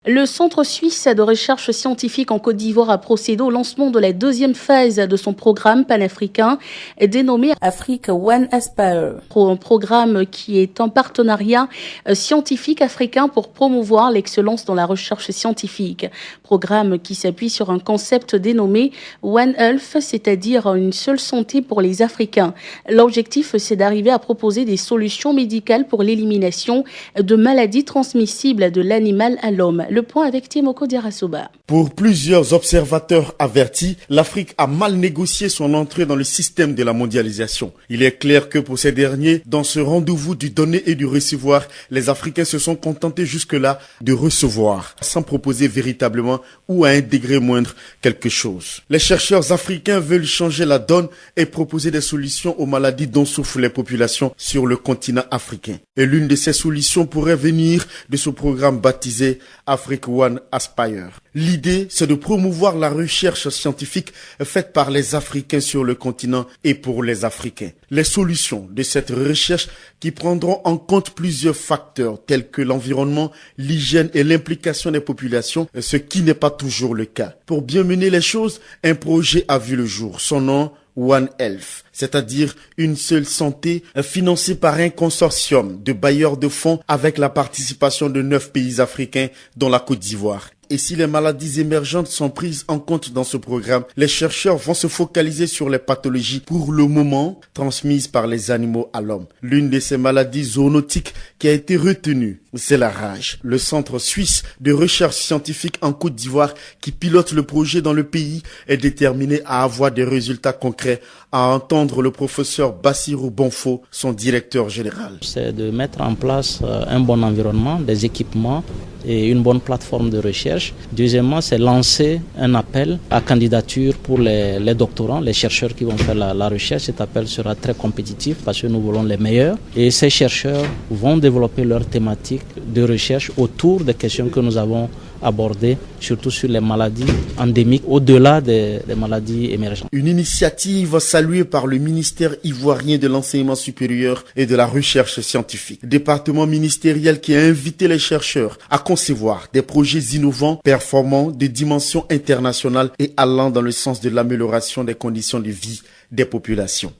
Le Centre suisse de recherche scientifique en Côte d'Ivoire a procédé au lancement de la deuxième phase de son programme panafricain dénommé Africa One Aspire. Un programme qui est un partenariat scientifique africain pour promouvoir l'excellence dans la recherche scientifique. Programme qui s'appuie sur un concept dénommé One Health, c'est-à-dire une seule santé pour les Africains. L'objectif, c'est d'arriver à proposer des solutions médicales pour l'élimination de maladies transmissibles de l'animal à l'homme. Le point avec Timoko Dirasoba. Pour plusieurs observateurs avertis, l'Afrique a mal négocié son entrée dans le système de la mondialisation. Il est clair que pour ces derniers, dans ce rendez-vous du donner et du recevoir, les Africains se sont contentés jusque-là de recevoir, sans proposer véritablement ou à un degré moindre quelque chose. Les chercheurs africains veulent changer la donne et proposer des solutions aux maladies dont souffrent les populations sur le continent africain. Et l'une de ces solutions pourrait venir de ce programme baptisé Africa One Aspire. L'idée, c'est de promouvoir la recherche scientifique faite par les Africains sur le continent et pour les Africains. Les solutions de cette recherche qui prendront en compte plusieurs facteurs tels que l'environnement, l'hygiène et l'implication des populations, ce qui n'est pas toujours le cas. Pour bien mener les choses, un projet a vu le jour. Son nom, One Health, c'est-à-dire une seule santé, financée par un consortium de bailleurs de fonds avec la participation de 9 pays africains dont la Côte d'Ivoire. Et si les maladies émergentes sont prises en compte dans ce programme, les chercheurs vont se focaliser sur les pathologies pour le moment transmises par les animaux à l'homme. L'une de ces maladies zoonotiques qui a été retenue, c'est la rage. Le Centre suisse de recherche scientifique en Côte d'Ivoire qui pilote le projet dans le pays est déterminé à avoir des résultats concrets, à entendre le professeur Bassirou Bonfo, son directeur général. C'est de mettre en place un bon environnement, des équipements et une bonne plateforme de recherche. Deuxièmement, c'est lancer un appel à candidature pour les doctorants, les chercheurs qui vont faire la recherche. Cet appel sera très compétitif parce que nous voulons les meilleurs. Et ces chercheurs vont développer leur thématique de recherche autour des questions que nous avons abordées, surtout sur les maladies endémiques, au-delà des maladies émergentes. Une initiative saluée par le ministère ivoirien de l'enseignement supérieur et de la recherche scientifique. Département ministériel qui a invité les chercheurs à concevoir des projets innovants, performants, de dimension internationale et allant dans le sens de l'amélioration des conditions de vie des populations.